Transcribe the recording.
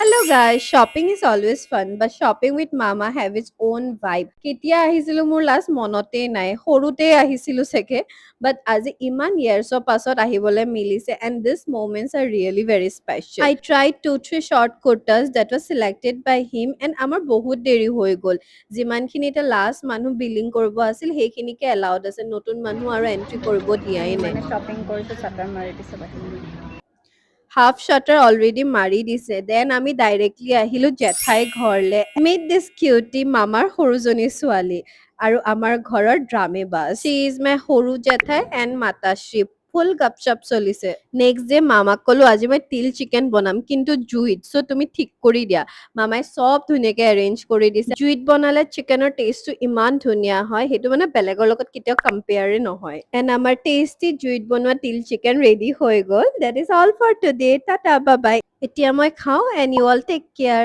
Hello guys, shopping is always fun, but shopping with mama have its own vibe. কেতিয়া আহিছিলো মোৰ last মনতে নাই সৰুতে আহিছিলো চাগে but আজি ইমান yearsৰ পাছত আহিবলৈ মিলিছে and these moments are really very special. I tried 2-3 short kurtas that was selected by him and আমাৰ বহুত দেৰি হৈ গ'ল যিমানখিনি এটা লাষ্ট মানুহ বিলিং কৰিব আছিল সেইখিনিকে এলাউড আছে নতুন মানুহ আৰু এন্ট্ৰি কৰিব দিয়াই নাই মানে শ্বপিং কৰিছো চাটাৰ মাৰি দিছে বাহিৰত হাফ শাটাৰ অলৰেডি মাৰি দিছে দেন আমি ডাইৰেক্টলি আহিলো জেঠাই ঘৰলে মেড দিছ কিউটি মামাৰ সৰুজনী ছোৱালী আৰু আমাৰ ঘৰৰ ড্ৰামে বাছ চি ইজ মাই সৰু জেঠাই এণ্ড মাতাশ্ৰী ফুল গপচপ চলিছে নেক্সট ডে মামাক কলো আজি মই তিল চিকেন বনাম কিন্তু জুইত চ' তুমি ঠিক কৰি দিয়া মামাই চব ধুনীয়াকে এৰেঞ্জ কৰি দিছে জুইত বনালে চিকেনৰ টেষ্টটো ইমান ধুনীয়া হয় সেইটো মানে বেলেগৰ লগত কেতিয়াও কম্পেয়াৰে নহয় এণ্ড আমাৰ টেষ্টি জুইত বনোৱা তিল চিকেন ৰেডি হৈ গ'ল that is all for today ta-ta bye bye এতিয়া মই খাওঁ and you all take care